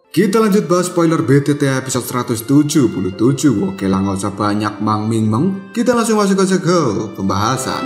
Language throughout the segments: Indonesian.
Kita lanjut bahas spoiler BTT episode 177. Oke lah, gak usah banyak meng. Kita langsung masuk aja ke pembahasan.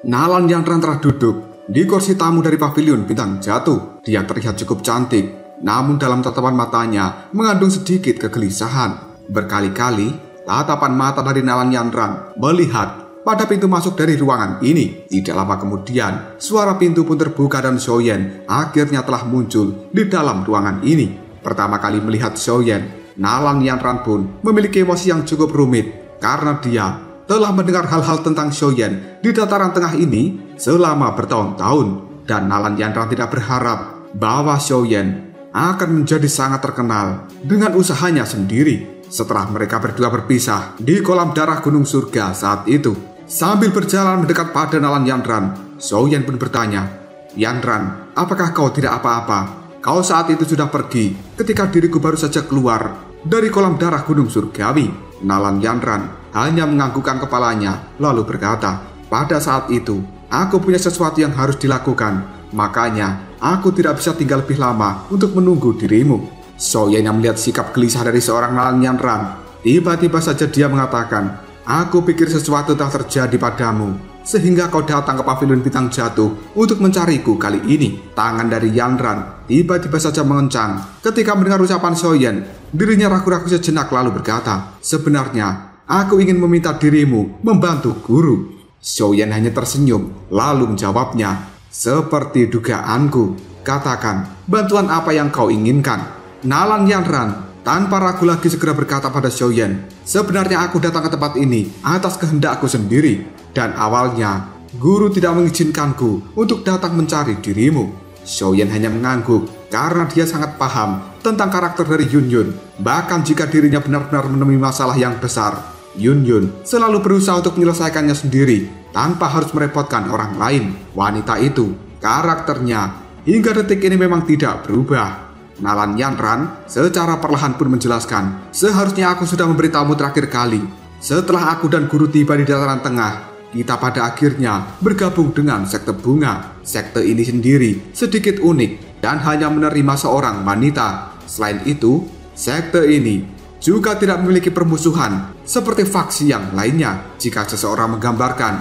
Nalan Yandran telah duduk di kursi tamu dari pavilion bintang jatuh. Dia terlihat cukup cantik, namun dalam tatapan matanya mengandung sedikit kegelisahan. Berkali-kali tatapan mata dari Nalan Yandran melihat pada pintu masuk dari ruangan ini. Tidak lama kemudian, suara pintu pun terbuka dan Xiaoyan akhirnya telah muncul di dalam ruangan ini. Pertama kali melihat Xiaoyan, Nalan Yandran pun memiliki emosi yang cukup rumit karena dia telah mendengar hal-hal tentang Xiaoyan di dataran tengah ini selama bertahun-tahun. Dan Nalan Yandran tidak berharap bahwa Xiaoyan akan menjadi sangat terkenal dengan usahanya sendiri. Setelah mereka berdua berpisah di kolam darah Gunung Surga saat itu, sambil berjalan mendekat pada Nalan Yandran, Xiaoyan pun bertanya, "Yandran, apakah kau tidak apa-apa? Kau saat itu sudah pergi ketika diriku baru saja keluar dari kolam darah Gunung Surgawi." Nalan Yandran hanya menganggukkan kepalanya lalu berkata, "Pada saat itu, aku punya sesuatu yang harus dilakukan. Makanya, aku tidak bisa tinggal lebih lama untuk menunggu dirimu." Xiaoyan yang melihat sikap gelisah dari seorang Nalan Yandran, tiba-tiba saja dia mengatakan, "Aku pikir sesuatu telah terjadi padamu, sehingga kau datang ke pavilion bintang jatuh untuk mencariku kali ini." Tangan dari Yandran tiba-tiba saja mengencang ketika mendengar ucapan Xiaoyan. Dirinya ragu-ragu sejenak lalu berkata, "Sebenarnya, aku ingin meminta dirimu membantu guru." Xiaoyan hanya tersenyum lalu menjawabnya, "Seperti dugaanku, katakan, bantuan apa yang kau inginkan?" Nalan Yandran tanpa ragu lagi segera berkata pada Xiaoyan, "Sebenarnya aku datang ke tempat ini atas kehendakku sendiri. Dan awalnya, guru tidak mengizinkanku untuk datang mencari dirimu." Xiaoyan hanya mengangguk karena dia sangat paham tentang karakter dari Yunyun. Bahkan jika dirinya benar-benar menemui masalah yang besar, Yunyun selalu berusaha untuk menyelesaikannya sendiri tanpa harus merepotkan orang lain. Wanita itu, karakternya hingga detik ini memang tidak berubah. Nalan Yandran secara perlahan pun menjelaskan, "Seharusnya aku sudah memberitahumu terakhir kali. Setelah aku dan guru tiba di dataran tengah, kita pada akhirnya bergabung dengan sekte bunga. Sekte ini sendiri sedikit unik dan hanya menerima seorang wanita. Selain itu, sekte ini juga tidak memiliki permusuhan seperti faksi yang lainnya. Jika seseorang menggambarkan,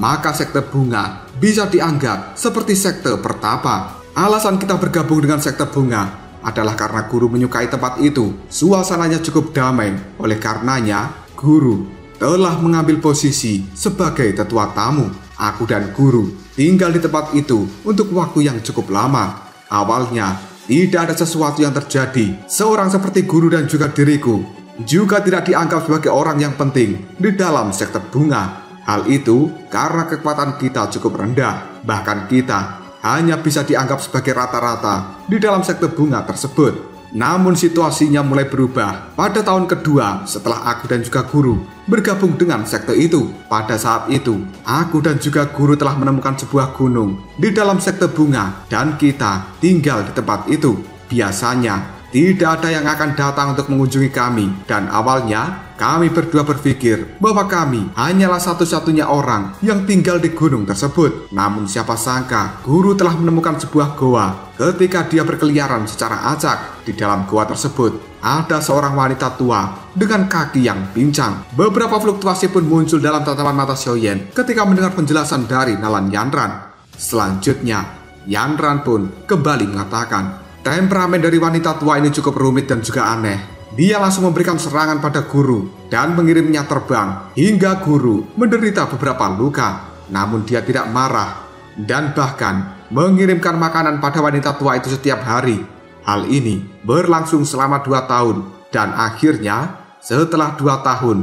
maka sekte bunga bisa dianggap seperti sekte pertapa. Alasan kita bergabung dengan sekte bunga adalah karena guru menyukai tempat itu. Suasananya cukup damai. Oleh karenanya, guru telah mengambil posisi sebagai tetua tamu. Aku dan guru tinggal di tempat itu untuk waktu yang cukup lama. Awalnya, tidak ada sesuatu yang terjadi. Seorang seperti guru dan juga diriku juga tidak dianggap sebagai orang yang penting di dalam sekte bunga. Hal itu karena kekuatan kita cukup rendah. Bahkan kita hanya bisa dianggap sebagai rata-rata di dalam sekte bunga tersebut. Namun situasinya mulai berubah pada tahun kedua setelah aku dan juga guru bergabung dengan sekte itu. Pada saat itu, aku dan juga guru telah menemukan sebuah gunung di dalam sekte bunga dan kita tinggal di tempat itu. Biasanya, tidak ada yang akan datang untuk mengunjungi kami, dan awalnya kami berdua berpikir bahwa kami hanyalah satu-satunya orang yang tinggal di gunung tersebut. Namun siapa sangka guru telah menemukan sebuah goa. Ketika dia berkeliaran secara acak di dalam goa tersebut, ada seorang wanita tua dengan kaki yang pincang. Beberapa fluktuasi pun muncul dalam tatapan mata Xiaoyan ketika mendengar penjelasan dari Nalan Yandran. Selanjutnya, Yandran pun kembali mengatakan, "Temperamen dari wanita tua ini cukup rumit dan juga aneh. Dia langsung memberikan serangan pada guru dan mengirimnya terbang hingga guru menderita beberapa luka. Namun dia tidak marah dan bahkan mengirimkan makanan pada wanita tua itu setiap hari. Hal ini berlangsung selama 2 tahun dan akhirnya setelah 2 tahun,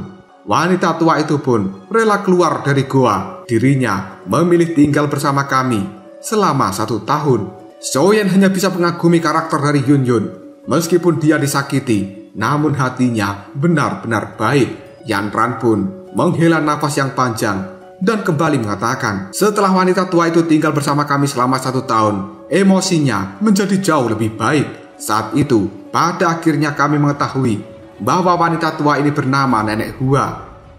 wanita tua itu pun rela keluar dari goa. Dirinya memilih tinggal bersama kami selama 1 tahun. Xiaoyan hanya bisa mengagumi karakter dari Yunyun. Meskipun dia disakiti, namun hatinya benar-benar baik. Yandran pun menghela nafas yang panjang dan kembali mengatakan, "Setelah wanita tua itu tinggal bersama kami selama 1 tahun, emosinya menjadi jauh lebih baik. Saat itu, pada akhirnya kami mengetahui bahwa wanita tua ini bernama Nenek Hua.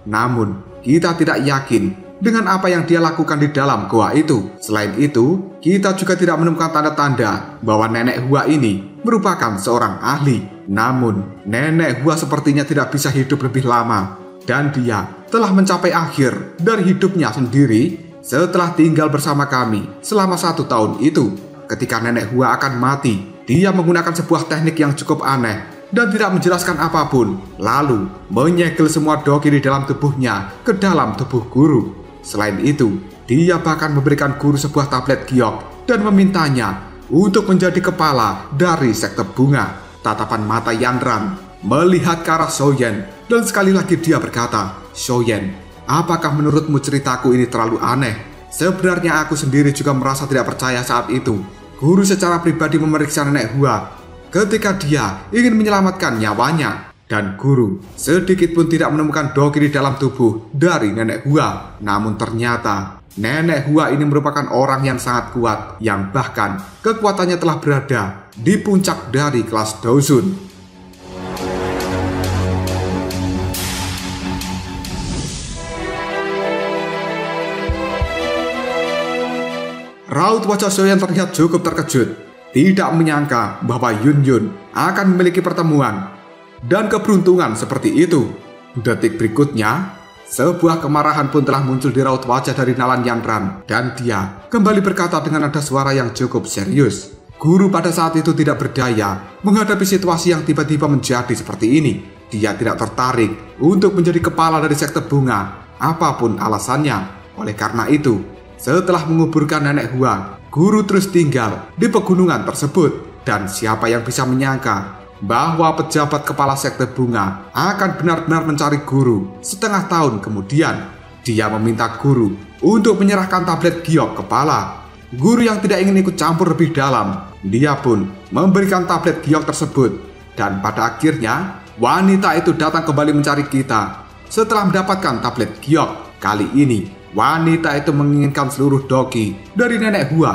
Namun, kita tidak yakin dengan apa yang dia lakukan di dalam goa itu. Selain itu, kita juga tidak menemukan tanda-tanda bahwa nenek Hua ini merupakan seorang ahli. Namun, nenek Hua sepertinya tidak bisa hidup lebih lama, dan dia telah mencapai akhir dari hidupnya sendiri setelah tinggal bersama kami selama 1 tahun itu. Ketika nenek Hua akan mati, dia menggunakan sebuah teknik yang cukup aneh dan tidak menjelaskan apapun, lalu menyegel semua doki di dalam tubuhnya ke dalam tubuh guru. Selain itu, dia bahkan memberikan guru sebuah tablet giok dan memintanya untuk menjadi kepala dari sekte bunga. Tatapan mata Yanran melihat ke arah Xiaoyan dan sekali lagi dia berkata, "Xiaoyan, apakah menurutmu ceritaku ini terlalu aneh?" Sebenarnya aku sendiri juga merasa tidak percaya saat itu. Guru secara pribadi memeriksa nenek Hua ketika dia ingin menyelamatkan nyawanya, dan guru sedikit pun tidak menemukan doki di dalam tubuh dari nenek Hua. Namun ternyata nenek Hua ini merupakan orang yang sangat kuat, yang bahkan kekuatannya telah berada di puncak dari kelas Daosun. Raut wajah Xiaoyan terlihat cukup terkejut, tidak menyangka bahwa Yun Yun akan memiliki pertemuan dan keberuntungan seperti itu. Detik berikutnya, sebuah kemarahan pun telah muncul di raut wajah dari Nalan Yanran, dan dia kembali berkata dengan nada suara yang cukup serius. Guru pada saat itu tidak berdaya menghadapi situasi yang tiba-tiba menjadi seperti ini. Dia tidak tertarik untuk menjadi kepala dari sekte bunga, apapun alasannya. Oleh karena itu, setelah menguburkan nenek Hua, guru terus tinggal di pegunungan tersebut. Dan siapa yang bisa menyangka bahwa pejabat kepala sekte bunga akan benar-benar mencari guru setengah tahun kemudian. Dia meminta guru untuk menyerahkan tablet giok kepala. Guru yang tidak ingin ikut campur lebih dalam, dia pun memberikan tablet giok tersebut. Dan pada akhirnya, wanita itu datang kembali mencari kita setelah mendapatkan tablet giok. Kali ini, wanita itu menginginkan seluruh doki dari nenek Hua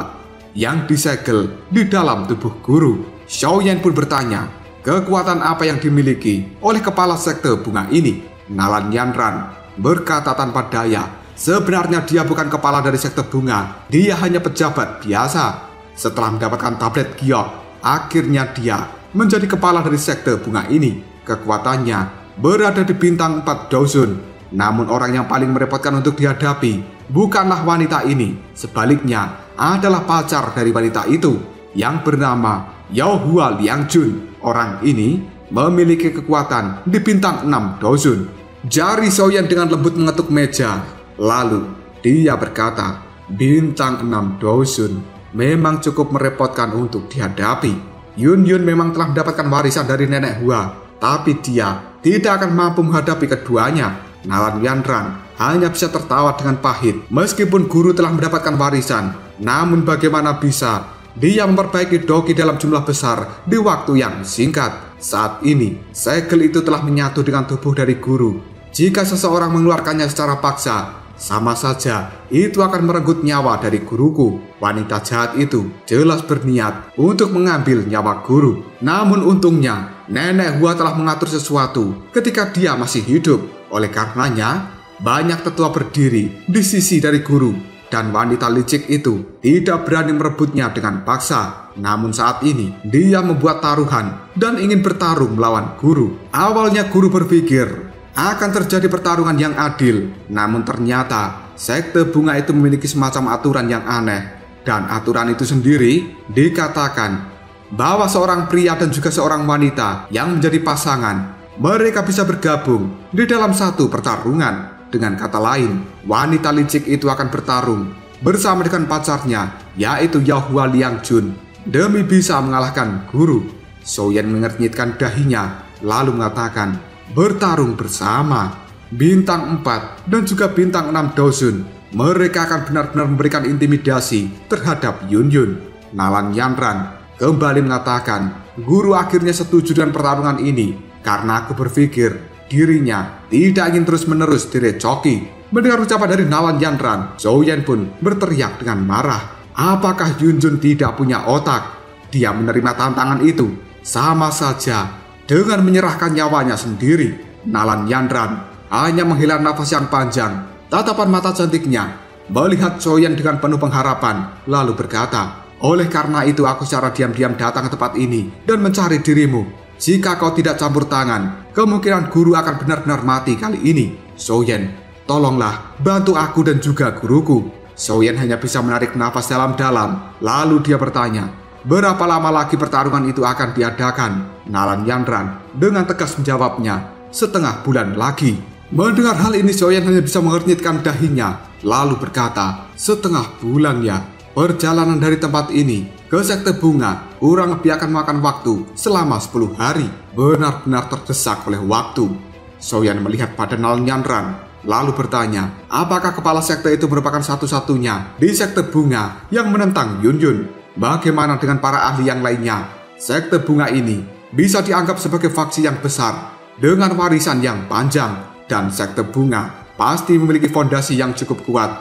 yang disegel di dalam tubuh guru. Xiaoyan pun bertanya, kekuatan apa yang dimiliki oleh kepala sekte bunga ini? Nalan Yanran berkata tanpa daya, sebenarnya dia bukan kepala dari sekte bunga, dia hanya pejabat biasa. Setelah mendapatkan tablet giok, akhirnya dia menjadi kepala dari sekte bunga ini. Kekuatannya berada di bintang 4 Daosun. Namun orang yang paling merepotkan untuk dihadapi bukanlah wanita ini. Sebaliknya adalah pacar dari wanita itu yang bernama Yao Hua Liangjun. Orang ini memiliki kekuatan di bintang 6 Daosun. Jari Xiaoyan dengan lembut mengetuk meja. Lalu dia berkata, bintang 6 Daosun memang cukup merepotkan untuk dihadapi. Yun Yun memang telah mendapatkan warisan dari nenek Hua, tapi dia tidak akan mampu menghadapi keduanya. Nalan Yanran hanya bisa tertawa dengan pahit. Meskipun guru telah mendapatkan warisan, namun bagaimana bisa dia memperbaiki doki dalam jumlah besar di waktu yang singkat. Saat ini, segel itu telah menyatu dengan tubuh dari guru. Jika seseorang mengeluarkannya secara paksa, sama saja itu akan merenggut nyawa dari guruku. Wanita jahat itu jelas berniat untuk mengambil nyawa guru. Namun untungnya, nenek Hua telah mengatur sesuatu ketika dia masih hidup. Oleh karenanya, banyak tetua berdiri di sisi dari guru, dan wanita licik itu tidak berani merebutnya dengan paksa. Namun saat ini, dia membuat taruhan dan ingin bertarung melawan guru. Awalnya guru berpikir akan terjadi pertarungan yang adil, namun ternyata sekte bunga itu memiliki semacam aturan yang aneh. Dan aturan itu sendiri dikatakan bahwa seorang pria dan juga seorang wanita yang menjadi pasangan, mereka bisa bergabung di dalam satu pertarungan. Dengan kata lain, wanita licik itu akan bertarung bersama dengan pacarnya, yaitu Yao Hua Liangjun, demi bisa mengalahkan guru. Xiaoyan mengernyitkan dahinya, lalu mengatakan, bertarung bersama. Bintang 4 dan juga bintang 6 Daosun, mereka akan benar-benar memberikan intimidasi terhadap Yun Yun. Nalan Yanran kembali mengatakan, guru akhirnya setuju dengan pertarungan ini karena aku berpikir dirinya tidak ingin terus-menerus direcoki. Mendengar ucapan dari Nalan Yanran, Xiaoyan pun berteriak dengan marah. Apakah Yun Yun tidak punya otak? Dia menerima tantangan itu sama saja dengan menyerahkan nyawanya sendiri. Nalan Yanran hanya menghela nafas yang panjang. Tatapan mata cantiknya melihat Soyen dengan penuh pengharapan, lalu berkata, "Oleh karena itu aku secara diam-diam datang ke tempat ini dan mencari dirimu. Jika kau tidak campur tangan, kemungkinan guru akan benar-benar mati kali ini. Soyen, tolonglah bantu aku dan juga guruku." Soyen hanya bisa menarik nafas dalam-dalam, lalu dia bertanya, "Berapa lama lagi pertarungan itu akan diadakan?" Nalan Yandran dengan tegas menjawabnya, "Setengah bulan lagi." Mendengar hal ini, Soyen hanya bisa mengernyitkan dahinya, lalu berkata, "Setengah bulan ya? Perjalanan dari tempat ini ke sekte bunga kurang lebih akan makan waktu selama 10 hari. Benar-benar terdesak oleh waktu." Soyen melihat pada Nalan Yandran, lalu bertanya, apakah kepala sekte itu merupakan satu-satunya di sekte bunga yang menentang Yun Yun? Bagaimana dengan para ahli yang lainnya? Sekte bunga ini bisa dianggap sebagai faksi yang besar dengan warisan yang panjang, dan sekte bunga pasti memiliki fondasi yang cukup kuat.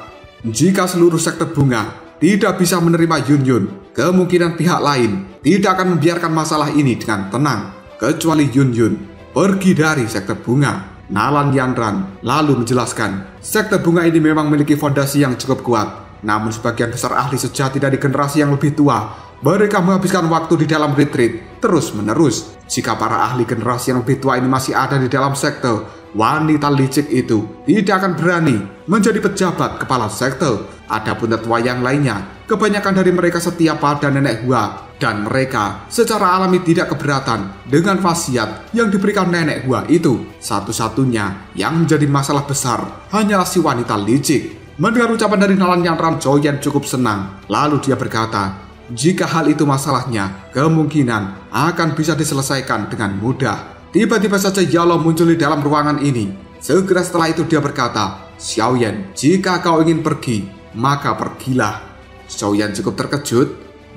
Jika seluruh sekte bunga tidak bisa menerima Yun Yun, kemungkinan pihak lain tidak akan membiarkan masalah ini dengan tenang, kecuali Yun Yun pergi dari sekte bunga. Nalan Yandran lalu menjelaskan, sekte bunga ini memang memiliki fondasi yang cukup kuat, namun sebagian besar ahli sejati dari generasi yang lebih tua, mereka menghabiskan waktu di dalam retreat terus-menerus. Jika para ahli generasi yang lebih tua ini masih ada di dalam sekte, wanita licik itu tidak akan berani menjadi pejabat kepala sekte. Adapun tetua yang lainnya, kebanyakan dari mereka setia pada nenek Hua, dan mereka secara alami tidak keberatan dengan wasiat yang diberikan nenek Hua itu. Satu-satunya yang menjadi masalah besar hanyalah si wanita licik. Mendengar ucapan dari Nalan Yandran, Soyen cukup senang. Lalu dia berkata, jika hal itu masalahnya, kemungkinan akan bisa diselesaikan dengan mudah. Tiba-tiba saja Yalo muncul di dalam ruangan ini. Segera setelah itu dia berkata, "Xiaoyan, jika kau ingin pergi, maka pergilah." Xiaoyan cukup terkejut.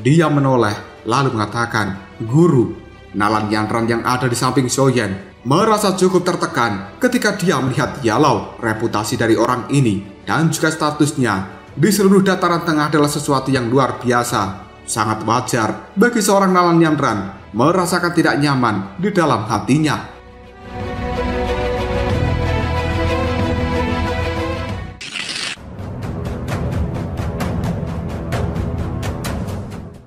Dia menoleh, lalu mengatakan, "Guru." Nalan Yandran yang ada di samping Xiaoyan merasa cukup tertekan ketika dia melihat Yalo. Reputasi dari orang ini dan juga statusnya di seluruh dataran tengah adalah sesuatu yang luar biasa. Sangat wajar bagi seorang Nalan Yandran merasakan tidak nyaman di dalam hatinya.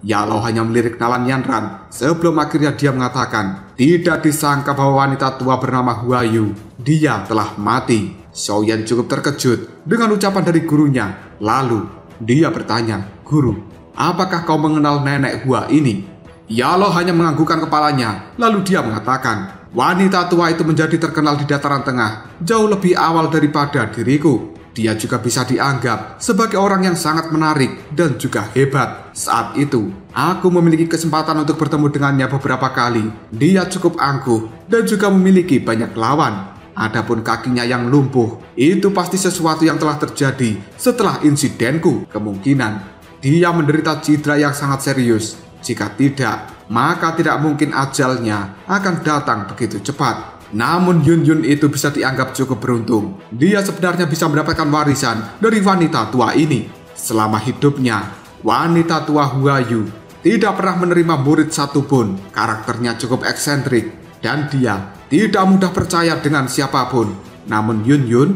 Yalo hanya melirik Nalan Yandran sebelum akhirnya dia mengatakan, tidak disangka bahwa wanita tua bernama Huayu, dia telah mati. Xiaoyan cukup terkejut dengan ucapan dari gurunya. Lalu dia bertanya, "Guru, apakah kau mengenal nenek Hua ini?" Yalo hanya menganggukkan kepalanya, lalu dia mengatakan, "Wanita tua itu menjadi terkenal di dataran tengah jauh lebih awal daripada diriku. Dia juga bisa dianggap sebagai orang yang sangat menarik dan juga hebat. Saat itu, aku memiliki kesempatan untuk bertemu dengannya beberapa kali. Dia cukup angkuh dan juga memiliki banyak lawan. Adapun kakinya yang lumpuh, itu pasti sesuatu yang telah terjadi setelah insidenku. Kemungkinan dia menderita cedera yang sangat serius. Jika tidak, maka tidak mungkin ajalnya akan datang begitu cepat. Namun Yun Yun itu bisa dianggap cukup beruntung. Dia sebenarnya bisa mendapatkan warisan dari wanita tua ini. Selama hidupnya, wanita tua Huayu tidak pernah menerima murid satupun. Karakternya cukup eksentrik dan dia tidak mudah percaya dengan siapapun. Namun Yun Yun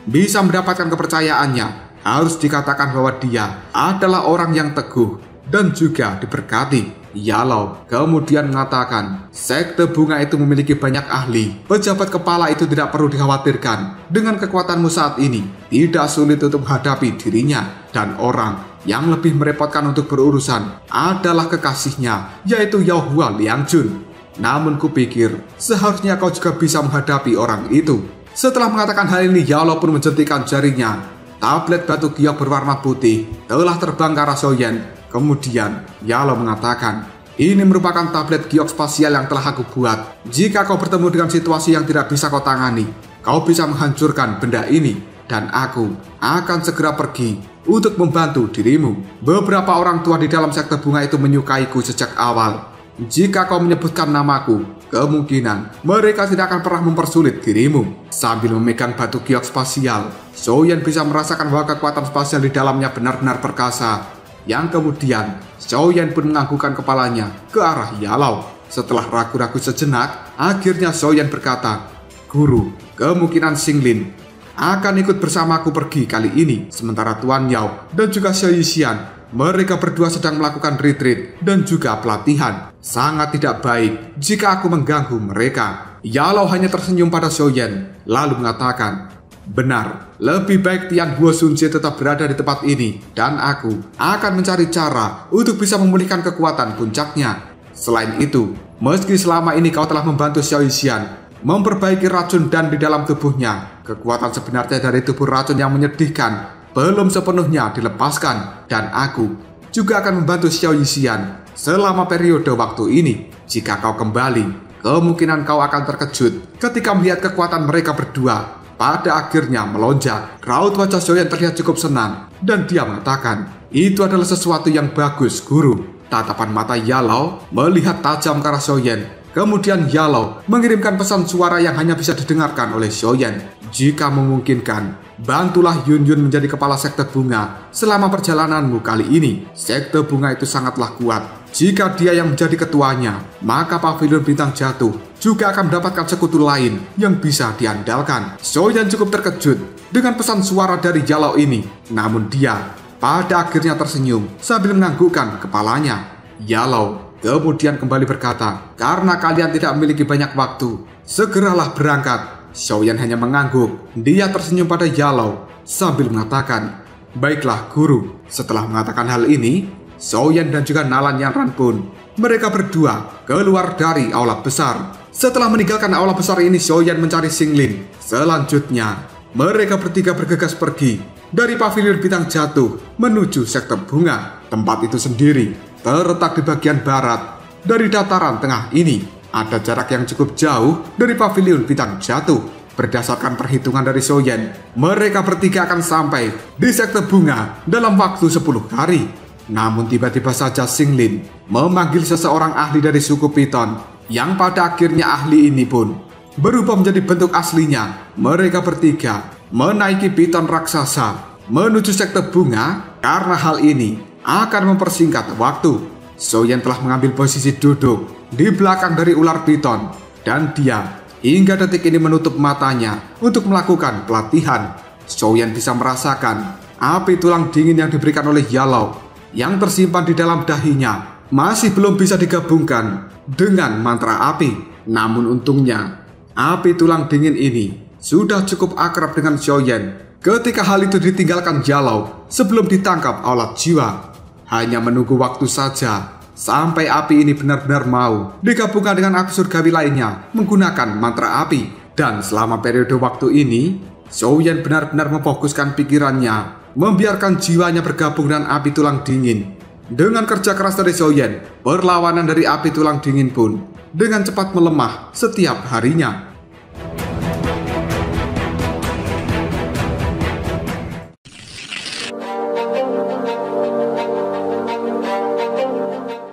bisa mendapatkan kepercayaannya. Harus dikatakan bahwa dia adalah orang yang teguh dan juga diberkati. Yalo kemudian mengatakan, sekte bunga itu memiliki banyak ahli. Pejabat kepala itu tidak perlu dikhawatirkan. Dengan kekuatanmu saat ini, tidak sulit untuk menghadapi dirinya. Dan orang yang lebih merepotkan untuk berurusan adalah kekasihnya, yaitu Yao Hua Liangjun. Namun kupikir, seharusnya kau juga bisa menghadapi orang itu. Setelah mengatakan hal ini, Yalo pun menjentikan jarinya. Tablet batu giok berwarna putih telah terbang ke arah Xiaoyan. Kemudian Yalo mengatakan, ini merupakan tablet giok spasial yang telah aku buat. Jika kau bertemu dengan situasi yang tidak bisa kau tangani, kau bisa menghancurkan benda ini. Dan aku akan segera pergi untuk membantu dirimu. Beberapa orang tua di dalam sekte bunga itu menyukaiku sejak awal. Jika kau menyebutkan namaku, kemungkinan mereka tidak akan pernah mempersulit dirimu. Sambil memegang batu giok spasial, Xiaoyan bisa merasakan bahwa kekuatan spasial di dalamnya benar-benar perkasa. Yang kemudian, Xiaoyan pun menganggukkan kepalanya ke arah Yalo. Setelah ragu-ragu sejenak, akhirnya Xiaoyan berkata, Guru, kemungkinan Xinglin akan ikut bersamaku pergi kali ini, sementara Tuan Yao dan juga Xiao Yixian, mereka berdua sedang melakukan retreat dan juga pelatihan. Sangat tidak baik jika aku mengganggu mereka. Yalao hanya tersenyum pada Xiaoyan, lalu mengatakan, benar, lebih baik Tian Guo Xunjie tetap berada di tempat ini, dan aku akan mencari cara untuk bisa memulihkan kekuatan puncaknya. Selain itu, meski selama ini kau telah membantu Xiao Yixian memperbaiki racun dan di dalam tubuhnya, kekuatan sebenarnya dari tubuh racun yang menyedihkan belum sepenuhnya dilepaskan, dan aku juga akan membantu Xiao Yixian selama periode waktu ini. Jika kau kembali, kemungkinan kau akan terkejut ketika melihat kekuatan mereka berdua pada akhirnya melonjak. Raut wajah Xiaoyan terlihat cukup senang, dan dia mengatakan, itu adalah sesuatu yang bagus, Guru. Tatapan mata Yalao melihat tajam ke arah Xiaoyan. Kemudian Yalao mengirimkan pesan suara yang hanya bisa didengarkan oleh Xiaoyan. Jika memungkinkan, bantulah Yun Yun menjadi kepala sekte bunga selama perjalananmu kali ini. Sekte bunga itu sangatlah kuat. Jika dia yang menjadi ketuanya, maka Pavilion Bintang Jatuh juga akan mendapatkan sekutu lain yang bisa diandalkan. Xiaoyan cukup terkejut dengan pesan suara dari Yalao ini. Namun dia pada akhirnya tersenyum sambil menganggukkan kepalanya. Yalao kemudian kembali berkata, karena kalian tidak memiliki banyak waktu, segeralah berangkat. Xiaoyan hanya mengangguk. Dia tersenyum pada Yalao sambil mengatakan, baiklah, Guru. Setelah mengatakan hal ini, Xiaoyan dan juga Nalan Yanran pun, mereka berdua keluar dari aula besar. Setelah meninggalkan aula besar ini, Xiaoyan mencari Xinglin. Selanjutnya, mereka bertiga bergegas pergi dari Pavilion Bintang Jatuh menuju sekte bunga. Tempat itu sendiri terletak di bagian barat dari dataran tengah ini. Ada jarak yang cukup jauh dari Pavilion Bintang Jatuh. Berdasarkan perhitungan dari Xiaoyan, mereka bertiga akan sampai di sekte bunga dalam waktu 10 hari. Namun tiba-tiba saja Xinglin memanggil seseorang ahli dari suku Piton, yang pada akhirnya ahli ini pun berubah menjadi bentuk aslinya. Mereka bertiga menaiki Piton raksasa menuju sekte bunga. Karena hal ini akan mempersingkat waktu, Xiaoyan telah mengambil posisi duduk di belakang dari ular piton, dan dia hingga detik ini menutup matanya untuk melakukan pelatihan. Xiaoyan bisa merasakan api tulang dingin yang diberikan oleh Yalao yang tersimpan di dalam dahinya masih belum bisa digabungkan dengan mantra api. Namun untungnya, api tulang dingin ini sudah cukup akrab dengan Xiaoyan ketika hal itu ditinggalkan Yalao sebelum ditangkap aulat jiwa. Hanya menunggu waktu saja sampai api ini benar-benar mau digabungkan dengan api surgawi lainnya menggunakan mantra api. Dan selama periode waktu ini, Xiaoyan benar-benar memfokuskan pikirannya, membiarkan jiwanya bergabung dengan api tulang dingin. Dengan kerja keras dari Xiaoyan, perlawanan dari api tulang dingin pun dengan cepat melemah setiap harinya.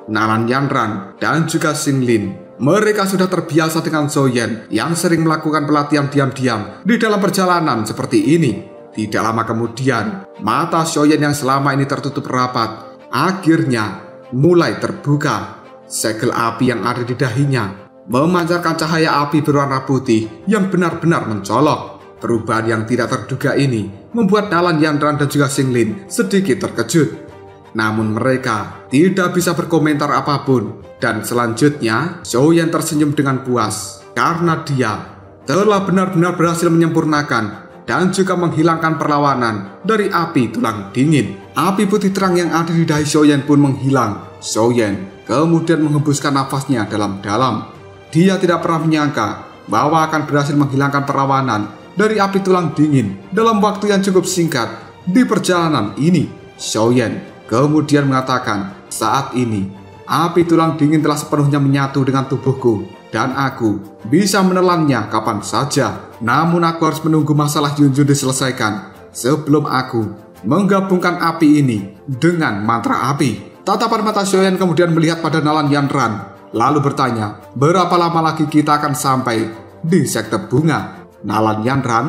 Nalan Yanran dan juga Xinglin, mereka sudah terbiasa dengan Xiaoyan yang sering melakukan pelatihan diam-diam di dalam perjalanan seperti ini. Tidak lama kemudian, mata Xiaoyan yang selama ini tertutup rapat akhirnya mulai terbuka. Segel api yang ada di dahinya memancarkan cahaya api berwarna putih yang benar-benar mencolok. Perubahan yang tidak terduga ini membuat Nalan Yanran dan juga Xinglin sedikit terkejut. Namun mereka tidak bisa berkomentar apapun. Dan selanjutnya, Xiaoyan tersenyum dengan puas karena dia telah benar-benar berhasil menyempurnakan dan juga menghilangkan perlawanan dari api tulang dingin. Api putih terang yang ada di dahi Xiaoyan pun menghilang. Xiaoyan kemudian menghembuskan nafasnya dalam-dalam. Dia tidak pernah menyangka bahwa akan berhasil menghilangkan perlawanan dari api tulang dingin dalam waktu yang cukup singkat di perjalanan ini. Xiaoyan kemudian mengatakan, saat ini api tulang dingin telah sepenuhnya menyatu dengan tubuhku dan aku bisa menelannya kapan saja. Namun aku harus menunggu masalah Yun Yun diselesaikan sebelum aku menggabungkan api ini dengan mantra api. Tatapan mata Xiaoyan kemudian melihat pada Nalan Yanran, lalu bertanya, berapa lama lagi kita akan sampai di sekte bunga? Nalan Yanran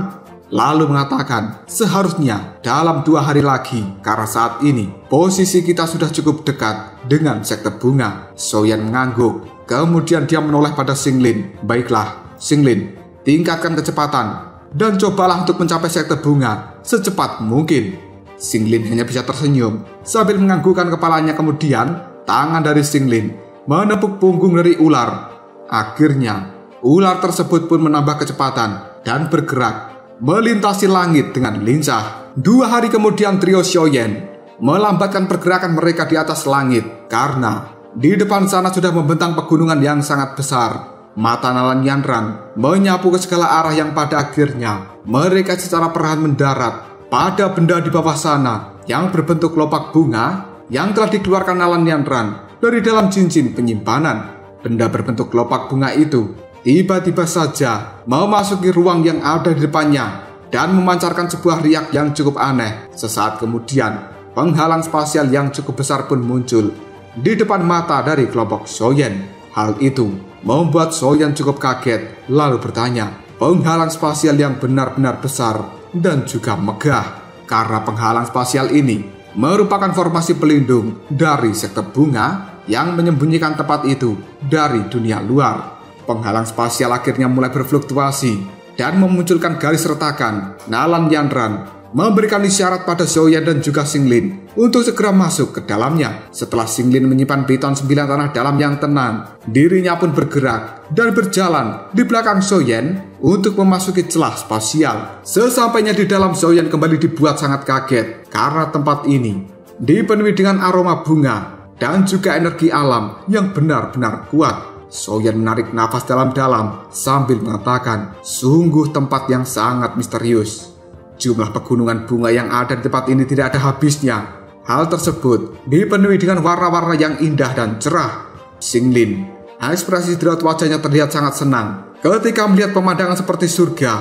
lalu mengatakan, seharusnya dalam 2 hari lagi, karena saat ini posisi kita sudah cukup dekat dengan sekte bunga. Xiaoyan mengangguk, kemudian dia menoleh pada Xinglin. Baiklah, Xinglin, tingkatkan kecepatan, dan cobalah untuk mencapai sekte bunga secepat mungkin. Xinglin hanya bisa tersenyum sambil menganggukkan kepalanya. Kemudian tangan dari Xinglin menepuk punggung dari ular. Akhirnya ular tersebut pun menambah kecepatan dan bergerak melintasi langit dengan lincah. 2 hari kemudian trio Xiaoyan melambatkan pergerakan mereka di atas langit karena di depan sana sudah membentang pegunungan yang sangat besar. Mata Nalan Yanran menyapu ke segala arah yang pada akhirnya mereka secara perlahan mendarat pada benda di bawah sana yang berbentuk kelopak bunga yang telah dikeluarkan Nalan Yanran dari dalam cincin penyimpanan. Benda berbentuk kelopak bunga itu tiba-tiba saja memasuki ruang yang ada di depannya dan memancarkan sebuah riak yang cukup aneh. Sesaat kemudian, penghalang spasial yang cukup besar pun muncul di depan mata dari kelompok Xiaoyan. Hal itu membuat Xiaoyan cukup kaget, lalu bertanya, penghalang spasial yang benar-benar besar dan juga megah, karena penghalang spasial ini merupakan formasi pelindung dari sekte bunga yang menyembunyikan tempat itu dari dunia luar. Penghalang spasial akhirnya mulai berfluktuasi dan memunculkan garis retakan. Nalan Yanran memberikan isyarat pada Xiaoyan dan juga Xinglin untuk segera masuk ke dalamnya. Setelah Xinglin menyimpan piton 9 tanah dalam yang tenang, dirinya pun bergerak dan berjalan di belakang Xiaoyan untuk memasuki celah spasial. Sesampainya di dalam, Xiaoyan kembali dibuat sangat kaget karena tempat ini dipenuhi dengan aroma bunga dan juga energi alam yang benar-benar kuat. Xiaoyan menarik nafas dalam-dalam sambil mengatakan, sungguh tempat yang sangat misterius. Jumlah pegunungan bunga yang ada di tempat ini tidak ada habisnya. Hal tersebut dipenuhi dengan warna-warna yang indah dan cerah. Xinglin, ekspresi di raut wajahnya terlihat sangat senang ketika melihat pemandangan seperti surga.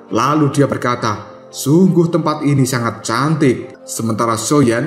Lalu dia berkata, sungguh tempat ini sangat cantik. Sementara Xiaoyan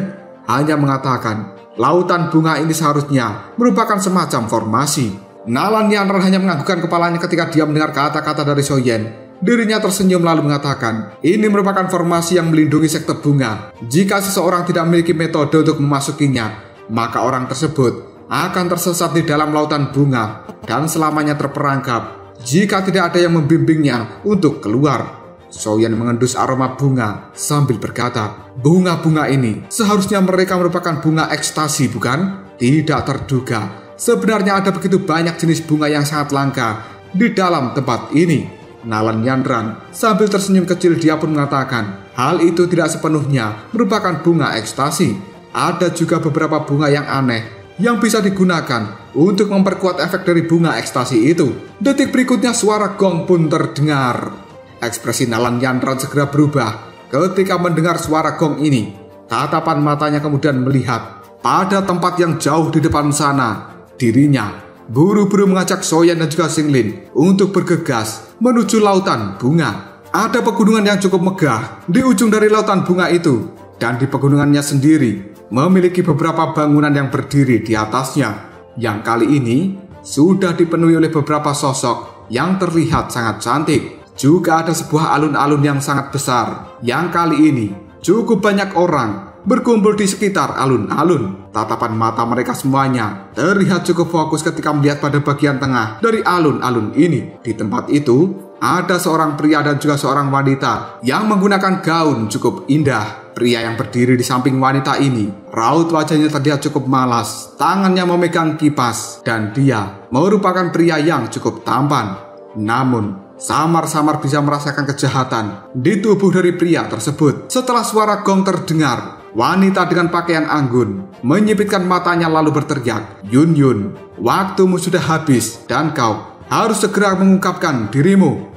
hanya mengatakan, lautan bunga ini seharusnya merupakan semacam formasi. Nalan Yanran hanya menganggukkan kepalanya ketika dia mendengar kata-kata dari Xiaoyan. Dirinya tersenyum lalu mengatakan, ini merupakan formasi yang melindungi sekte bunga. Jika seseorang tidak memiliki metode untuk memasukinya, maka orang tersebut akan tersesat di dalam lautan bunga dan selamanya terperangkap jika tidak ada yang membimbingnya untuk keluar. Xiaoyan mengendus aroma bunga sambil berkata, bunga-bunga ini seharusnya mereka merupakan bunga ekstasi, bukan? Tidak terduga, sebenarnya ada begitu banyak jenis bunga yang sangat langka di dalam tempat ini. Nalan Yanran sambil tersenyum kecil dia pun mengatakan, hal itu tidak sepenuhnya merupakan bunga ekstasi. Ada juga beberapa bunga yang aneh yang bisa digunakan untuk memperkuat efek dari bunga ekstasi itu. Detik berikutnya suara gong pun terdengar. Ekspresi Nalan Yanran segera berubah ketika mendengar suara gong ini. Tatapan matanya kemudian melihat pada tempat yang jauh di depan sana. Dirinya buru-buru mengajak Xiaoyan dan juga Xinglin untuk bergegas menuju lautan bunga. Ada pegunungan yang cukup megah di ujung dari lautan bunga itu, dan di pegunungannya sendiri memiliki beberapa bangunan yang berdiri di atasnya, yang kali ini sudah dipenuhi oleh beberapa sosok yang terlihat sangat cantik. Juga ada sebuah alun-alun yang sangat besar, yang kali ini cukup banyak orang berkumpul di sekitar alun-alun. Tatapan mata mereka semuanya terlihat cukup fokus ketika melihat pada bagian tengah dari alun-alun ini. Di tempat itu ada seorang pria dan juga seorang wanita yang menggunakan gaun cukup indah. Pria yang berdiri di samping wanita ini, raut wajahnya terlihat cukup malas, tangannya memegang kipas, dan dia merupakan pria yang cukup tampan. Namun samar-samar bisa merasakan kejahatan di tubuh dari pria tersebut. Setelah suara gong terdengar, wanita dengan pakaian anggun menyipitkan matanya lalu berteriak, Yun Yun, waktumu sudah habis dan kau harus segera mengungkapkan dirimu.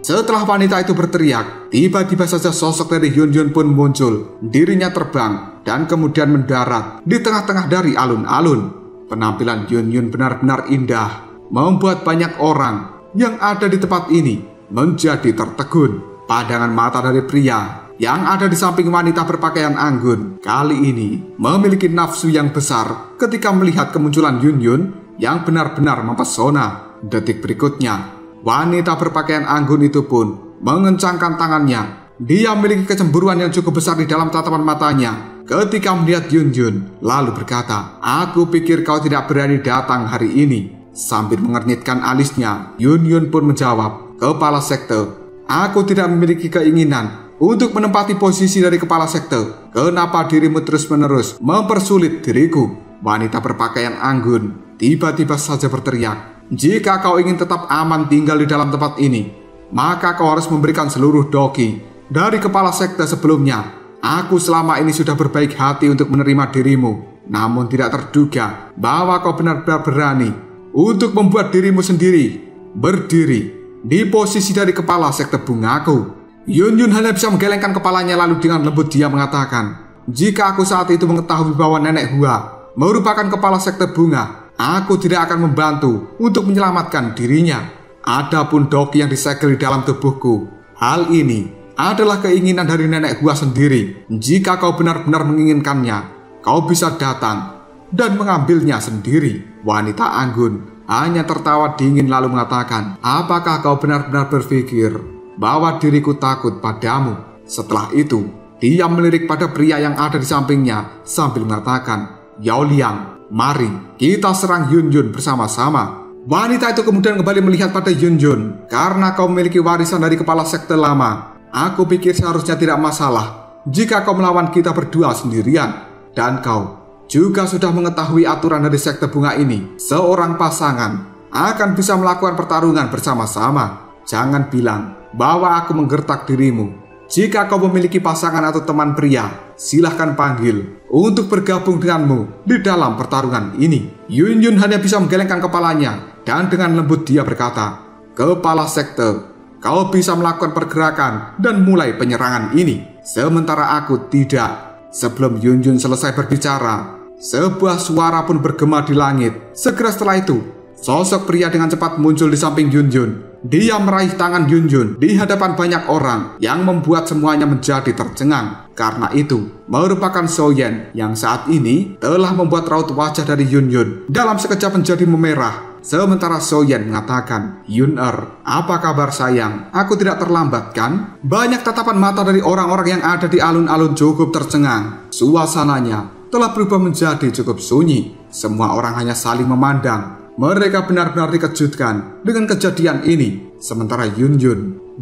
Setelah wanita itu berteriak, tiba-tiba saja sosok dari Yun Yun pun muncul. Dirinya terbang dan kemudian mendarat di tengah-tengah dari alun-alun. Penampilan Yun Yun benar-benar indah, membuat banyak orang yang ada di tempat ini menjadi tertegun. Pandangan mata dari pria yang ada di samping wanita berpakaian anggun kali ini memiliki nafsu yang besar ketika melihat kemunculan Yun Yun yang benar-benar mempesona. Detik berikutnya, wanita berpakaian anggun itu pun mengencangkan tangannya Dia memiliki kecemburuan yang cukup besar di dalam tatapan matanya ketika melihat Yunjun, lalu berkata, "Aku pikir kau tidak berani datang hari ini." Sambil mengernyitkan alisnya, Yun pun menjawab, "Kepala sekte, aku tidak memiliki keinginan untuk menempati posisi dari kepala sekte. Kenapa dirimu terus-menerus mempersulit diriku?" Wanita berpakaian anggun tiba-tiba saja berteriak, "Jika kau ingin tetap aman tinggal di dalam tempat ini, maka kau harus memberikan seluruh doki dari kepala sekte sebelumnya. Aku selama ini sudah berbaik hati untuk menerima dirimu, namun tidak terduga bahwa kau benar-benar berani untuk membuat dirimu sendiri berdiri di posisi dari kepala sekte bungaku." Yun hanya bisa menggelengkan kepalanya, lalu dengan lembut dia mengatakan, "Jika aku saat itu mengetahui bahwa Nenek Hua merupakan kepala sekte bunga, aku tidak akan membantu untuk menyelamatkan dirinya. Adapun doki yang disegel di dalam tubuhku, hal ini adalah keinginan dari Nenek Hua sendiri. Jika kau benar-benar menginginkannya, kau bisa datang dan mengambilnya sendiri." Wanita anggun hanya tertawa dingin lalu mengatakan, "Apakah kau benar-benar berpikir bahwa diriku takut padamu?" Setelah itu, dia melirik pada pria yang ada di sampingnya sambil mengatakan, "Yao Liang, mari kita serang Yun bersama-sama." Wanita itu kemudian kembali melihat pada Yun, "Karena kau memiliki warisan dari kepala sekte lama, aku pikir seharusnya tidak masalah jika kau melawan kita berdua sendirian. Dan kau juga sudah mengetahui aturan dari sekte bunga ini. Seorang pasangan akan bisa melakukan pertarungan bersama-sama. Jangan bilang bahwa aku menggertak dirimu. Jika kau memiliki pasangan atau teman pria, silahkan panggil untuk bergabung denganmu di dalam pertarungan ini." Yun hanya bisa menggelengkan kepalanya dan dengan lembut dia berkata, "Kepala sekte, kau bisa melakukan pergerakan dan mulai penyerangan ini, sementara aku tidak." Sebelum Yun selesai berbicara, sebuah suara pun bergema di langit. Segera setelah itu, sosok pria dengan cepat muncul di samping Yun. Dia meraih tangan Yun di hadapan banyak orang yang membuat semuanya menjadi tercengang. Karena itu merupakan Soyen yang saat ini telah membuat raut wajah dari Yun dalam sekejap menjadi memerah. Sementara Soyen mengatakan, "Yun-er, apa kabar sayang? Aku tidak terlambat kan?" Banyak tatapan mata dari orang-orang yang ada di alun-alun cukup tercengang. Suasananya telah berubah menjadi cukup sunyi. Semua orang hanya saling memandang. Mereka benar-benar dikejutkan dengan kejadian ini. Sementara Yun,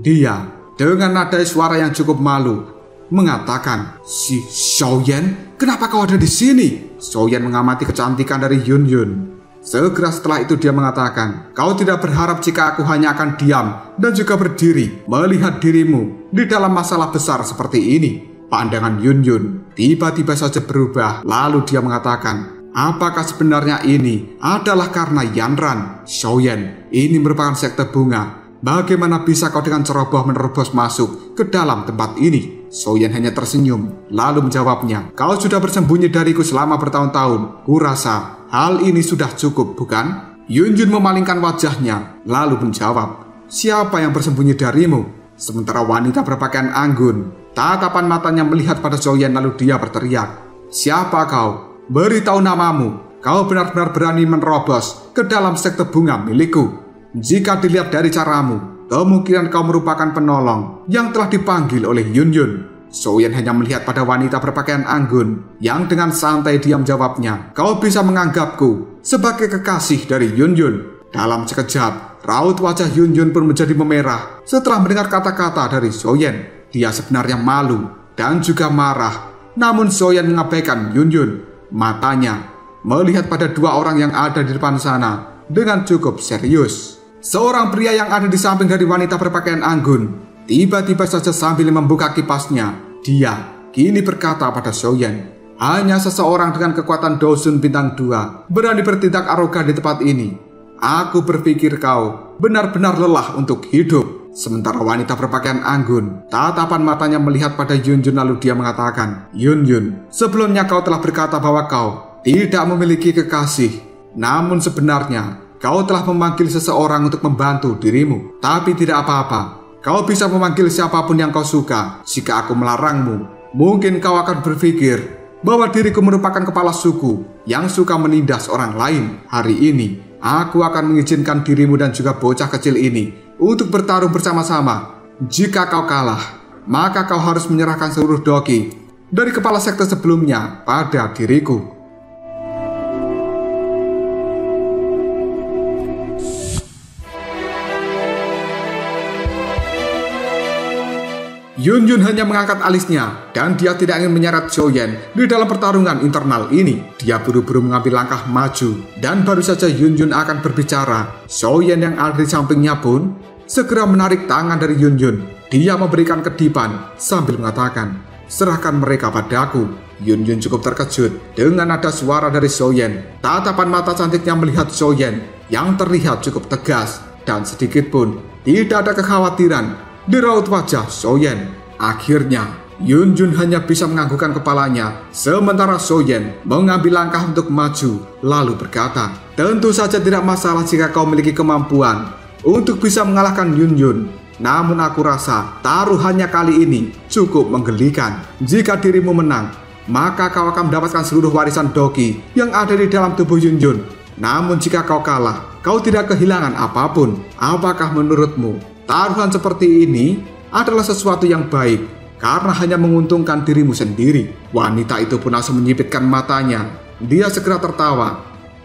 dia dengan nada suara yang cukup malu mengatakan, "Si Xiaoyan, kenapa kau ada di sini?" Xiaoyan mengamati kecantikan dari Yun. Segera setelah itu dia mengatakan, "Kau tidak berharap jika aku hanya akan diam dan juga berdiri melihat dirimu di dalam masalah besar seperti ini." Pandangan Yun tiba-tiba saja berubah, lalu dia mengatakan, "Apakah sebenarnya ini adalah karena Yanran? Xiaoyan, ini merupakan sekte bunga. Bagaimana bisa kau dengan ceroboh menerobos masuk ke dalam tempat ini?" Xiaoyan hanya tersenyum, lalu menjawabnya, "Kau sudah bersembunyi dariku selama bertahun-tahun. Kurasa hal ini sudah cukup, bukan?" Yun memalingkan wajahnya, lalu menjawab, "Siapa yang bersembunyi darimu?" Sementara wanita berpakaian anggun, tatapan matanya melihat pada Xiaoyan lalu dia berteriak, "Siapa kau? Beritahu namamu. Kau benar-benar berani menerobos ke dalam sekte bunga milikku. Jika dilihat dari caramu, kemungkinan kau merupakan penolong yang telah dipanggil oleh Yun." Xiaoyan hanya melihat pada wanita berpakaian anggun yang dengan santai dia menjawabnya, "Kau bisa menganggapku sebagai kekasih dari Yun." Dalam sekejap, raut wajah Yun pun menjadi memerah setelah mendengar kata-kata dari Xiaoyan. Dia sebenarnya malu dan juga marah, namun Xiaoyan mengabaikan Yun. Matanya melihat pada dua orang yang ada di depan sana dengan cukup serius. Seorang pria yang ada di samping dari wanita berpakaian anggun tiba-tiba saja sambil membuka kipasnya, dia kini berkata pada Xiaoyan, "Hanya seseorang dengan kekuatan Dosun bintang 2 berani bertindak arogan di tempat ini. Aku berpikir kau benar-benar lelah untuk hidup." Sementara wanita berpakaian anggun, tatapan matanya melihat pada Yun lalu dia mengatakan, "Yun, sebelumnya kau telah berkata bahwa kau tidak memiliki kekasih. Namun sebenarnya kau telah memanggil seseorang untuk membantu dirimu. Tapi tidak apa-apa. Kau bisa memanggil siapapun yang kau suka. Jika aku melarangmu, mungkin kau akan berpikir bahwa diriku merupakan kepala suku yang suka menindas orang lain. Hari ini, aku akan mengizinkan dirimu dan juga bocah kecil ini untuk bertarung bersama-sama. Jika kau kalah, maka kau harus menyerahkan seluruh doki dari kepala sekte sebelumnya pada diriku. Yunjun hanya mengangkat alisnya dan dia tidak ingin menyeret Xiaoyan di dalam pertarungan internal ini. Dia buru-buru mengambil langkah maju dan baru saja Yunjun akan berbicara, Xiaoyan yang ada di sampingnya pun segera menarik tangan dari Yunjun. Dia memberikan kedipan sambil mengatakan, serahkan mereka padaku. Yunjun cukup terkejut dengan ada suara dari Xiaoyan. Tatapan mata cantiknya melihat Xiaoyan yang terlihat cukup tegas dan sedikit pun tidak ada kekhawatiran di raut wajah Xiaoyan. Akhirnya, Yunjun hanya bisa menganggukkan kepalanya, sementara Xiaoyan mengambil langkah untuk maju, lalu berkata, tentu saja tidak masalah jika kau memiliki kemampuan untuk bisa mengalahkan Yunjun. Namun aku rasa taruhannya kali ini cukup menggelikan. Jika dirimu menang, maka kau akan mendapatkan seluruh warisan doki yang ada di dalam tubuh Yunjun. Namun jika kau kalah, kau tidak kehilangan apapun. Apakah menurutmu taruhan seperti ini adalah sesuatu yang baik karena hanya menguntungkan dirimu sendiri? Wanita itu pun langsung menyipitkan matanya. Dia segera tertawa.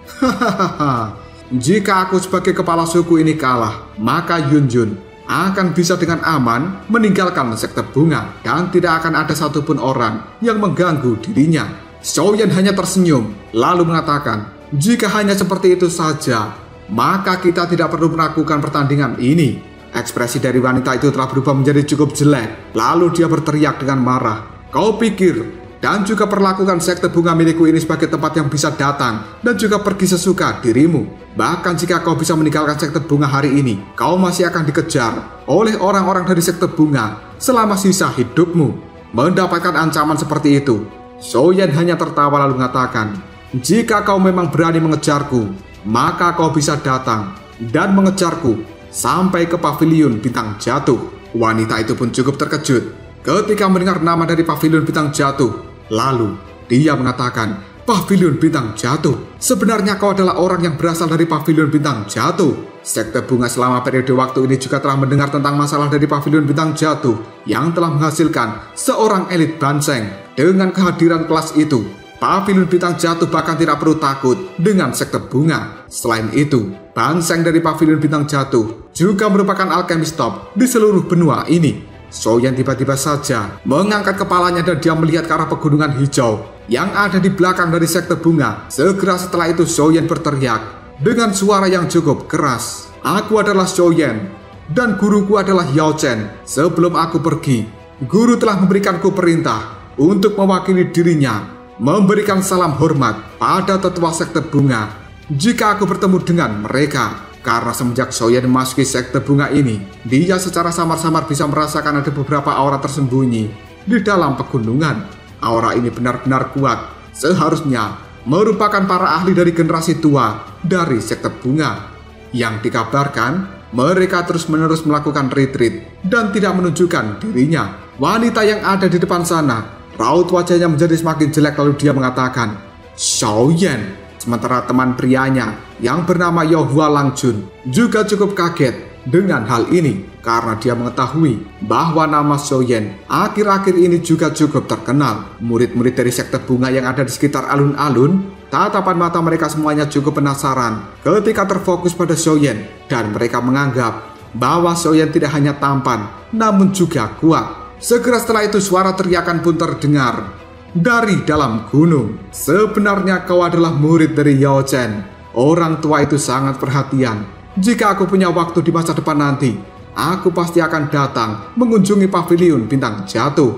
Hahaha, jika aku sebagai kepala suku ini kalah, maka Yunjun akan bisa dengan aman meninggalkan sekte bunga dan tidak akan ada satupun orang yang mengganggu dirinya. Xiaoyan hanya tersenyum lalu mengatakan, jika hanya seperti itu saja, maka kita tidak perlu melakukan pertandingan ini. Ekspresi dari wanita itu telah berubah menjadi cukup jelek. Lalu dia berteriak dengan marah, kau pikir dan juga perlakukan sekte bunga milikku ini sebagai tempat yang bisa datang dan juga pergi sesuka dirimu. Bahkan jika kau bisa meninggalkan sekte bunga hari ini, kau masih akan dikejar oleh orang-orang dari sekte bunga selama sisa hidupmu. Mendapatkan ancaman seperti itu, Xiaoyan hanya tertawa lalu mengatakan, jika kau memang berani mengejarku, maka kau bisa datang dan mengejarku sampai ke paviliun bintang jatuh. Wanita itu pun cukup terkejut ketika mendengar nama dari paviliun bintang jatuh. Lalu dia mengatakan, paviliun bintang jatuh? Sebenarnya kau adalah orang yang berasal dari paviliun bintang jatuh. Sekte bunga selama periode waktu ini juga telah mendengar tentang masalah dari paviliun bintang jatuh yang telah menghasilkan seorang elit Banseng. Dengan kehadiran kelas itu, paviliun bintang jatuh bahkan tidak perlu takut dengan sekte bunga. Selain itu, Banseng dari paviliun bintang jatuh juga merupakan alkemis top di seluruh benua ini. Xiaoyan tiba-tiba saja mengangkat kepalanya dan dia melihat ke arah pegunungan hijau yang ada di belakang dari sekte bunga. Segera setelah itu Xiaoyan berteriak dengan suara yang cukup keras, aku adalah Xiaoyan dan guruku adalah Yao Chen. Sebelum aku pergi, guru telah memberikanku perintah untuk mewakili dirinya memberikan salam hormat pada tetua sekte bunga jika aku bertemu dengan mereka. Karena semenjak Xiaoyan memasuki sekte bunga ini, dia secara samar-samar bisa merasakan ada beberapa aura tersembunyi di dalam pegunungan. Aura ini benar-benar kuat, seharusnya merupakan para ahli dari generasi tua dari sekte bunga. Yang dikabarkan, mereka terus-menerus melakukan retreat dan tidak menunjukkan dirinya. Wanita yang ada di depan sana, raut wajahnya menjadi semakin jelek lalu dia mengatakan, Xiaoyan. Sementara teman prianya yang bernama Yohua Langjun juga cukup kaget dengan hal ini karena dia mengetahui bahwa nama Xiaoyan akhir-akhir ini juga cukup terkenal. Murid-murid dari sekte bunga yang ada di sekitar alun-alun, tatapan mata mereka semuanya cukup penasaran ketika terfokus pada Xiaoyan dan mereka menganggap bahwa Xiaoyan tidak hanya tampan namun juga kuat. Segera setelah itu suara teriakan pun terdengar dari dalam gunung. Sebenarnya kau adalah murid dari Yao Chen. Orang tua itu sangat perhatian. Jika aku punya waktu di masa depan nanti, aku pasti akan datang mengunjungi paviliun bintang jatuh.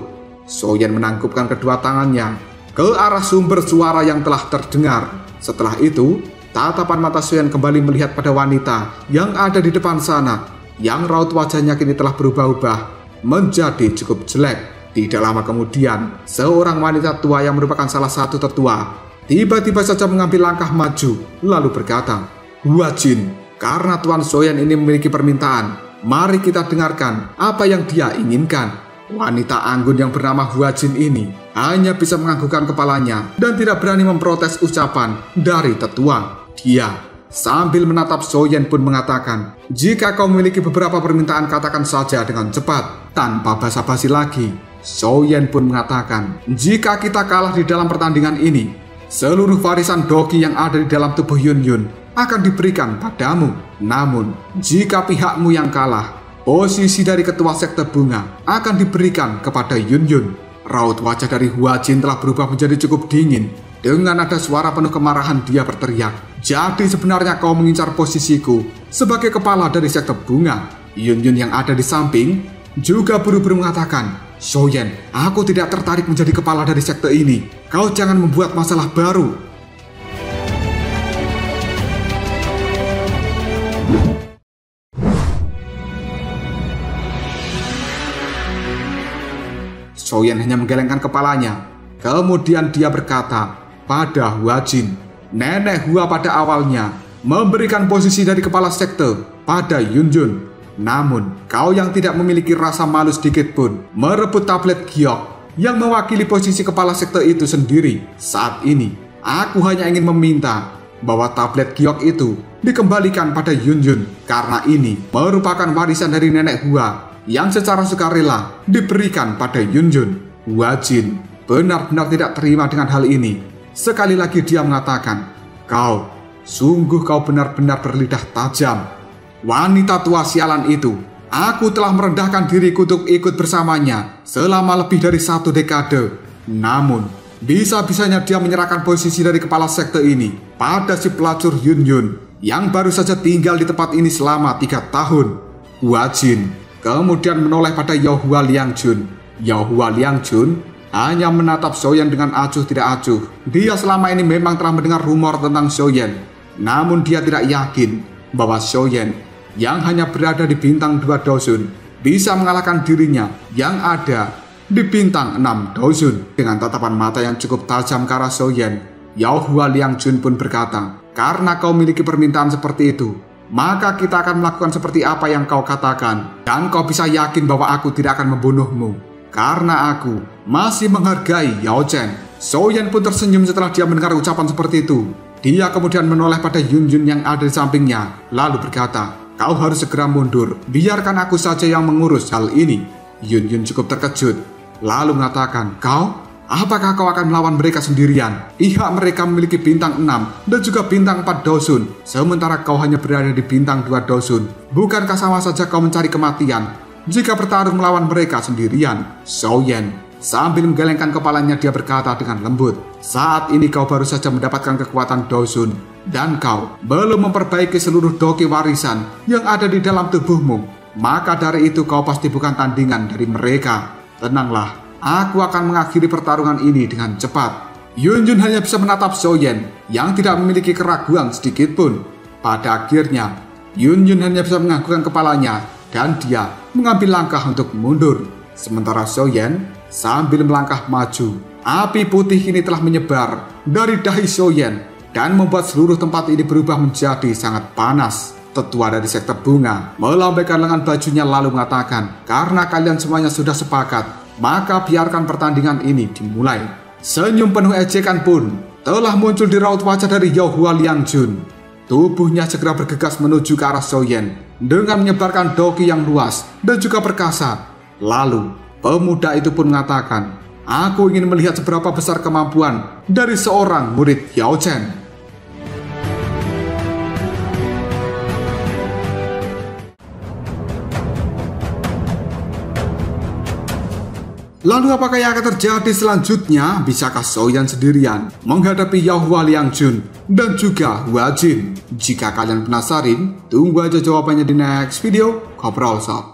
Xiaoyan menangkupkan kedua tangannya ke arah sumber suara yang telah terdengar. Setelah itu, tatapan mata Xiaoyan kembali melihat pada wanita yang ada di depan sana, yang raut wajahnya kini telah berubah-ubah menjadi cukup jelek. Tidak lama kemudian, seorang wanita tua yang merupakan salah satu tetua tiba-tiba saja mengambil langkah maju lalu berkata, Hua Jin, karena Tuan Xiaoyan ini memiliki permintaan, mari kita dengarkan apa yang dia inginkan. Wanita anggun yang bernama Hua Jin ini hanya bisa menganggukkan kepalanya dan tidak berani memprotes ucapan dari tetua. Dia Sambil menatap Xiaoyan pun mengatakan, jika kau memiliki beberapa permintaan katakan saja dengan cepat, tanpa basa-basi lagi. Xiaoyan pun mengatakan, jika kita kalah di dalam pertandingan ini, seluruh warisan Doki yang ada di dalam tubuh Yun Yun akan diberikan padamu. Namun, jika pihakmu yang kalah, posisi dari ketua sekte bunga akan diberikan kepada Yun Yun. Raut wajah dari Hua Jin telah berubah menjadi cukup dingin. Dengan nada suara penuh kemarahan dia berteriak, jadi sebenarnya kau mengincar posisiku sebagai kepala dari sekte bunga. Yun Yun yang ada di samping juga buru-buru mengatakan, Xiaoyan, aku tidak tertarik menjadi kepala dari sekte ini. Kau jangan membuat masalah baru. Xiaoyan hanya menggelengkan kepalanya. Kemudian dia berkata pada Hua Jin, nenek Hua pada awalnya memberikan posisi dari kepala sekte pada Yun Yun. Namun, kau yang tidak memiliki rasa malu sedikit pun merebut tablet giok yang mewakili posisi kepala sekte itu sendiri. Saat ini, aku hanya ingin meminta bahwa tablet giok itu dikembalikan pada Yun Yun, karena ini merupakan warisan dari nenek Hua yang secara sukarela diberikan pada Yun Yun. Hua Jin benar-benar tidak terima dengan hal ini. Sekali lagi dia mengatakan, kau benar-benar berlidah tajam. Wanita tua sialan itu, aku telah merendahkan diriku untuk ikut bersamanya selama lebih dari 1 dekade. Namun, bisa-bisanya dia menyerahkan posisi dari kepala sekte ini pada si pelacur Yun Yun yang baru saja tinggal di tempat ini selama 3 tahun. Hua Jin kemudian menoleh pada Yao Hua Liangjun. Yao Hua Liangjun hanya menatap Xiaoyan dengan acuh tidak acuh. Dia selama ini memang telah mendengar rumor tentang Xiaoyan. Namun dia tidak yakin bahwa Xiaoyan yang hanya berada di bintang 2 dosun bisa mengalahkan dirinya yang ada di bintang 6 dosun. Dengan tatapan mata yang cukup tajam ke arah Xiaoyan, Yao Hua Liangjun pun berkata, karena kau memiliki permintaan seperti itu, maka kita akan melakukan seperti apa yang kau katakan. Dan kau bisa yakin bahwa aku tidak akan membunuhmu, karena aku masih menghargai Yao Chen. Xiaoyan pun tersenyum setelah dia mendengar ucapan seperti itu. Dia kemudian menoleh pada Yun Yun yang ada di sampingnya, lalu berkata, kau harus segera mundur, biarkan aku saja yang mengurus hal ini. Yun Yun cukup terkejut, lalu mengatakan, apakah kau akan melawan mereka sendirian? Pihak mereka memiliki bintang 6 dan juga bintang 4 dosun, sementara kau hanya berada di bintang 2 dosun. Bukankah sama saja kau mencari kematian jika bertarung melawan mereka sendirian? Xiaoyan sambil menggelengkan kepalanya dia berkata dengan lembut, saat ini kau baru saja mendapatkan kekuatan dosun, dan kau belum memperbaiki seluruh doki warisan yang ada di dalam tubuhmu. Maka dari itu kau pasti bukan tandingan dari mereka. Tenanglah, aku akan mengakhiri pertarungan ini dengan cepat. Yun Yun hanya bisa menatap Xiaoyan yang tidak memiliki keraguan sedikit pun. Pada akhirnya, Yun Yun hanya bisa menganggukkan kepalanya dan dia mengambil langkah untuk mundur. Sementara Xiaoyan sambil melangkah maju. Api putih kini telah menyebar dari dahi Xiaoyan dan membuat seluruh tempat ini berubah menjadi sangat panas. Tetua dari sekte bunga melambaikan lengan bajunya lalu mengatakan, karena kalian semuanya sudah sepakat, maka biarkan pertandingan ini dimulai. Senyum penuh ejekan pun telah muncul di raut wajah dari Yao Hua Liangjun. Tubuhnya segera bergegas menuju ke arah Xiaoyan dengan menyebarkan doki yang luas dan juga perkasa. Lalu, pemuda itu pun mengatakan, aku ingin melihat seberapa besar kemampuan dari seorang murid Yao Chen. Lalu apakah yang akan terjadi selanjutnya? Bisakah Xiaoyan sendirian menghadapi Yao Hua Liangjun dan juga Hua Jin? Jika kalian penasaran, tunggu aja jawabannya di next video. Ngobrol sob.